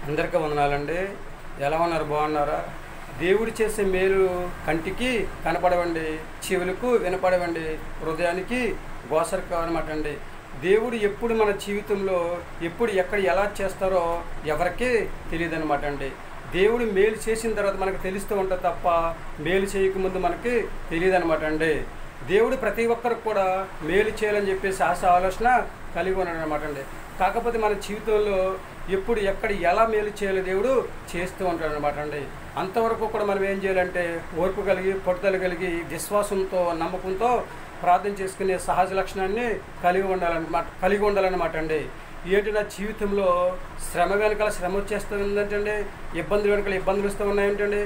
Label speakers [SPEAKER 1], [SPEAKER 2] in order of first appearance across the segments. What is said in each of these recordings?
[SPEAKER 1] అందరికీ వందనాలండి. ఎలా ఉన్నారు? బాగున్నారా? దేవుడు చేసే మేలు కంటికి కనపడవండి, చెవులకు వినపడవండి, హృదయానికి గోసరకు అనమాట అండి. దేవుడు ఎప్పుడు మన జీవితంలో ఎప్పుడు ఎక్కడ ఎలా చేస్తారో ఎవరికీ తెలియదు అనమాట అండి. దేవుడు మేలు చేసిన తర్వాత మనకు తెలుస్తూ ఉంటుంది తప్ప మేలు చేయకముందు మనకి తెలియదు అనమాట అండి. దేవుడు ప్రతి ఒక్కరికి కూడా మేలు చేయాలని చెప్పేసి ఆలోచన కలిగి ఉన్నాడు అనమాట అండి. కాకపోతే మన జీవితంలో ఎప్పుడు ఎక్కడ ఎలా మేలు చేయాలో దేవుడు చేస్తూ ఉంటాడు అనమాట అండి. అంతవరకు కూడా మనం ఏం చేయాలంటే ఓర్పు కలిగి, పట్టుదల కలిగి, విశ్వాసంతో, నమ్మకంతో ప్రార్థన చేసుకునే సహజ లక్షణాన్ని కలిగి ఉండాలన్నమాట అండి. ఏంటి, నా జీవితంలో శ్రమ వెనకాల శ్రమ వచ్చేస్తుందంటండి, ఇబ్బందులు వెనకాల ఇబ్బందులు వస్తూ ఉన్నాయంటండి,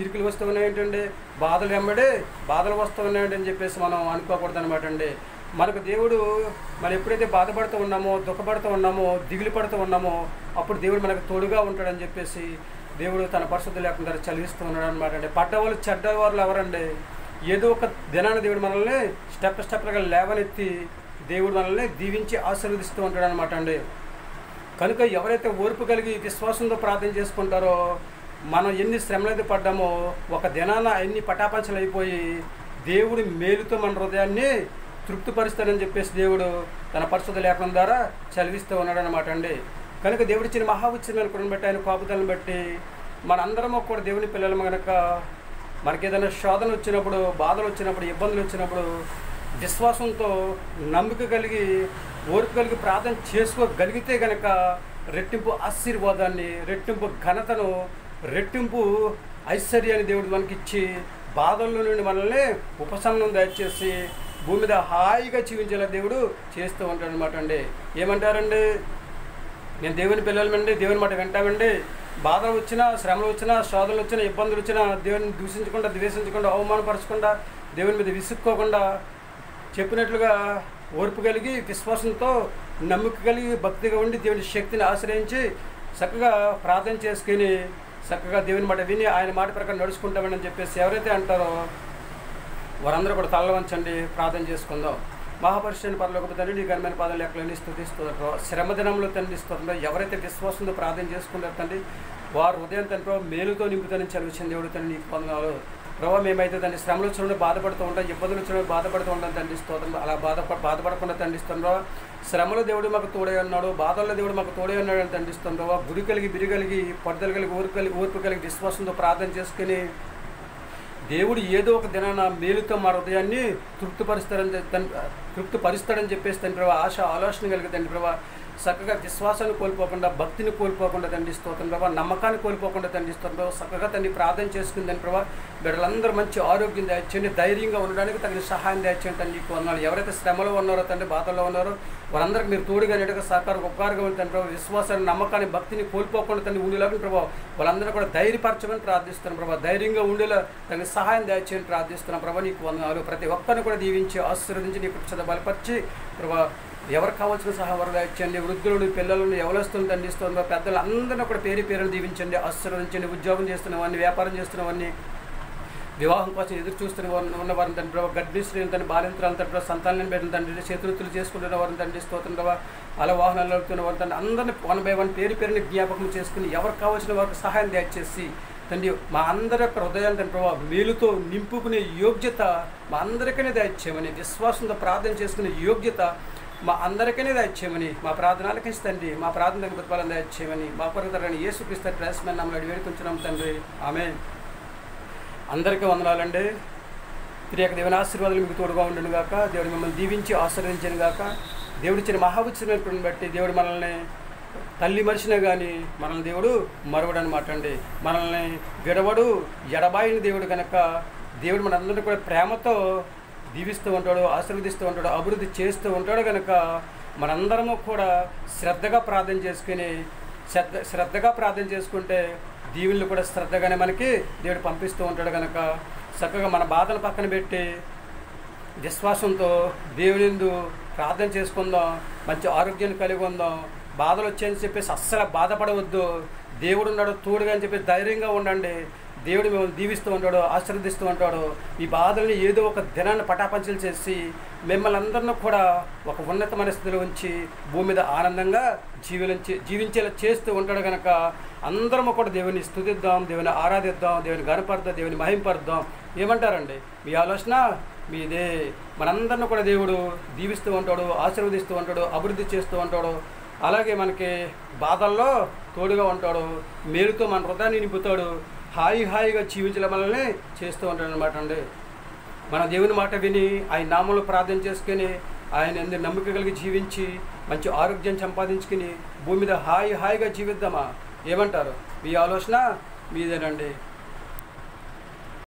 [SPEAKER 1] ఇరుకులు వస్తూ ఉన్నాయంటండి, బాధలు వెంబడి బాధలు వస్తూ ఉన్నాయండి అని చెప్పేసి మనం అనుకోకూడదు అనమాట అండి. మనకు దేవుడు మనం ఎప్పుడైతే బాధపడుతూ ఉన్నామో, దుఃఖపడుతూ ఉన్నామో, దిగులు పడుతూ ఉన్నామో అప్పుడు దేవుడు మనకు తోడుగా ఉంటాడని చెప్పేసి దేవుడు తన పరిశుద్ధ లేకుండా చదివిస్తూ ఉన్నాడు అనమాట అండి. పడ్డవాళ్ళు చెడ్డవాళ్ళు ఎవరండి? ఏదో ఒక దినాన్ని దేవుడు మనల్ని స్టెప్గా లేవనెత్తి దేవుడు మనల్ని దీవించి ఆశీర్వదిస్తూ ఉంటాడు అనమాట అండి. కనుక ఎవరైతే ఓర్పు కలిగి విశ్వాసంతో ప్రార్థన చేసుకుంటారో, మనం ఎన్ని శ్రమలు అయితే పడ్డామో ఒక దినాన ఎన్ని పటాపంచలు అయిపోయి దేవుడి మేలుతో మన హృదయాన్ని తృప్తిపరుస్తాడని చెప్పేసి దేవుడు తన పరిశుద్ధ లేఖనం ద్వారా చదివిస్తూ ఉన్నాడు అనమాట అండి. కనుక దేవుడు ఇచ్చిన మహా ఉచితమైన కృపను బట్టి, ఆయన కాపుదలను బట్టి మనందరము కూడా దేవుని పిల్లలము కనుక మనకి ఏదైనా శోధన వచ్చినప్పుడు, బాధలు వచ్చినప్పుడు, ఇబ్బందులు వచ్చినప్పుడు విశ్వాసంతో నమ్మిక కలిగి ఓర్పు కలిగి ప్రార్థన చేసుకోగలిగితే కనుక రెట్టింపు ఆశీర్వాదాన్ని, రెట్టింపు ఘనతను, రెట్టింపు ఐశ్వర్యాన్ని దేవుడు మనకిచ్చి బాధల్లో నుండి మనల్ని ఉపశమనం దయచేసి భూమి మీద హాయిగా జీవించేలా దేవుడు చేస్తూ ఉంటాడు అనమాట అండి. ఏమంటారండి? నేను దేవుని పిల్లలమండి, దేవుని మాట వింటామండి, బాధలు వచ్చినా, శ్రమలు వచ్చినా, శోధనలు వచ్చినా, ఇబ్బందులు వచ్చినా దేవుని దూషించకుండా, ద్వేషించకుండా, అవమానపరచకుండా, దేవుని మీద విసుక్కోకుండా చెప్పినట్లుగా ఓర్పు కలిగి, విశ్వాసంతో, నమ్మిక కలిగి, భక్తిగా ఉండి దేవుని శక్తిని ఆశ్రయించి చక్కగా ప్రార్థన చేసుకుని చక్కగా దేవుని మాట విని ఆయన మాట ప్రకారం నడుచుకుంటామని చెప్పేసి ఎవరైతే అంటారో వారందరూ కూడా తల వంచండి, ప్రార్థన చేసుకుందాం. మహాపరిశుద్ధుని పరలోకపు తండ్రి, నీ ఘనమైన పాదాలు లెక్కలని స్తుతిస్తున్నారో, శ్రమ దినంలో తండ్రి స్తుతుందో ఎవరైతే విశ్వాసంతో ప్రార్థన చేసుకుంటారో తండ్రి వారు ఉదయం తండ్రి మేలుతో నింపుతానని చదివించిన దేవుడు తండ్రి నీకు వందనాలు. ప్రభావ మేమైతే తండ్రి శ్రమలు వచ్చినప్పుడు బాధపడుతూ ఉంటాం, ఇబ్బందులు వచ్చినప్పుడు బాధపడుతూ ఉంటాం తండ్రి స్తోత్రం. అలా బాధపడకుండా తండ్రిస్తుండ్రో, శ్రమలో దేవుడు మాకు తోడే ఉన్నాడు, బాధల్లో దేవుడు మాకు తోడే ఉన్నాడు అని తండ్రిస్తుండ్రో. గుడి కలిగి, బిరి కలిగి, పట్టుదల కలిగి, ఓర్పు కలిగి విశ్వాసంతో ప్రార్థన చేసుకుని దేవుడు ఏదో ఒక దినాన మేలుతో మా హృదయాన్ని తృప్తిపరుస్తాడని చెప్పేసి తండ్రి ప్రభావ ఆశ ఆలోచన కలిగి తండ్రి ప్రభావ చక్కగా విశ్వాసాన్ని కోల్పోకుండా, భక్తిని కోల్పోకుండా తండ్రి స్తోత్రం ప్రభావ, నమ్మకాన్ని కోల్పోకుండా తండ్రి స్తోత్రం ప్రభావ చక్కగా తండ్రి ప్రార్థన చేసుకుందని ప్రభావ బిడ్డలందరూ మంచి ఆరోగ్యం దయచేయండి, ధైర్యంగా ఉండడానికి తగిన సహాయం దయచేయండి తండ్రి నీకు వందనాలు. ఎవరైతే శ్రమలో ఉన్నారో తండ్రి, బాధల్లో ఉన్నారో వారందరికీ మీరు తోడుగా నెడగా సహకారం ఉపకారంగా ఉంది తండ్రి ప్రభావ. విశ్వాసాన్ని, నమ్మకాన్ని, భక్తిని కోల్పోకుండా తండ్రి ఉండేలాగా ప్రభావ వాళ్ళందరూ కూడా ధైర్యపరచమని ప్రార్థిస్తున్నాం ప్రభావ. ధైర్యంగా ఉండేలా తగిన సహాయం దయచేయని ప్రార్థిస్తున్నాం ప్రభావ. నీకు వందనాలు. ప్రతి ఒక్కరిని కూడా దీవించి ఆశీర్వదించి నీ కృప బలపరిచి ప్రభావ ఎవరు కావాల్సిన సహాయం దయచేయండి. వృద్ధులను, పిల్లలను, ఎవరిస్తుంది తండ్రిస్తుందో పెద్దలు అందరినీ కూడా పేరును దీవించండి, ఆశీర్వదించండి. ఉద్యోగం చేస్తున్న వారిని, వ్యాపారం చేస్తున్న వారిని, వివాహం కోసం ఎదురు చూస్తున్న ఉన్నవారిని తండ్రి ప్రభావ, గర్భిణీ స్త్రీలను తండ్రి, బాలింతరాలను తండ్రి, సంతానాన్ని పెట్టిన తండ్రి, చేతులు చేసుకుంటున్న వారిని తండ్రి స్తోత్రం ప్రభావ, అలా వాహనాలు నడుపుతున్న వారిని తండ్రి అందరినీ 1 by 1 పేరుని జ్ఞాపకం చేసుకుని ఎవరికి కావాల్సిన వారికి సహాయం దయచేసి తండ్రి మా అందరి యొక్క హృదయాలు తండ్రి ప్రభావ మేలుతో నింపుకునే యోగ్యత మా అందరికీ దయచేయమని, విశ్వాసంతో ప్రార్థన చేసుకునే యోగ్యత మా అందరికీ దయచేయమని, మా ప్రార్థనలకి తండ్రి మా ప్రార్థన ప్రతిఫలం దయచేయమని, మా కొరకు యేసుక్రీస్తు ప్రయాసమైన నామములో వేడుకుంటున్నాం తండ్రి, ఆమేన్. అందరికీ వందనాలండి. త్రియక దేవుని ఆశీర్వాదాలు మీకు తోడుగా ఉండను గాక. దేవుడు మిమ్మల్ని దీవించి ఆశీర్వదించను గాక. దేవుడు ఇచ్చిన మహాఉచితమైన బట్టి దేవుడు మనల్ని తల్లి మరిచినా కానీ మనల్ని దేవుడు మరువడు అనమాట అండి. మనల్ని విడవడు, ఎడబాయిన దేవుడు కనుక దేవుడు మనందరినీ కూడా ప్రేమతో దీవిస్తూ ఉంటాడు, ఆశీర్వదిస్తూ ఉంటాడు, అభివృద్ధి చేస్తూ ఉంటాడు. కనుక మనందరము కూడా శ్రద్ధగా ప్రార్థన చేసుకుంటే దీవులను కూడా శ్రద్ధగానే మనకి దేవుడు పంపిస్తూ ఉంటాడు. కనుక చక్కగా మన బాధను పక్కన పెట్టి విశ్వాసంతో దేవునిందు ప్రార్థన చేసుకుందాం, మంచి ఆరోగ్యాన్ని కలిగి ఉందాం. బాధలు వచ్చాయని చెప్పేసి అస్సలు బాధపడవద్దు, దేవుడు ఉన్నాడు తోడుగా అని చెప్పి ధైర్యంగా ఉండండి. దేవుడు మిమ్మల్ని దీవిస్తూ ఉంటాడు, ఆశీర్వదిస్తూ ఉంటాడు. మీ బాధల్ని ఏదో ఒక దినాన్ని పటాపంచలు చేసి మిమ్మల్ని అందరినీ కూడా ఒక ఉన్నతమైన స్థితిలో ఉంచి భూమి మీద ఆనందంగా జీవించేలా చేస్తూ ఉంటాడు. కనుక అందరము కూడా దేవుని స్తుతిద్దాం, దేవుని ఆరాధిద్దాం, దేవుని గణపరుద్దాం, దేవుని మహింపరుద్దాం. ఏమంటారండి? మీ ఆలోచన మీదే. మనందరిని కూడా దేవుడు దీవిస్తూ ఉంటాడు, ఆశీర్వదిస్తూ ఉంటాడు, అభివృద్ధి చేస్తూ ఉంటాడు. అలాగే మనకి బాధల్లో తోడుగా ఉంటాడు, మేలుతో మన హృదయాన్ని నింపుతాడు, హాయిగా జీవించడం మనల్ని చేస్తూ ఉంటాడు అనమాట అండి. మన దేవుని మాట విని ఆయన నామంలో ప్రార్థన చేసుకుని ఆయన ఎందుకు నమ్మకం కలిగి జీవించి మంచి ఆరోగ్యం సంపాదించుకుని భూమి మీద హాయిగా జీవిద్దామా? ఏమంటారు? మీ ఆలోచన మీదేనండి.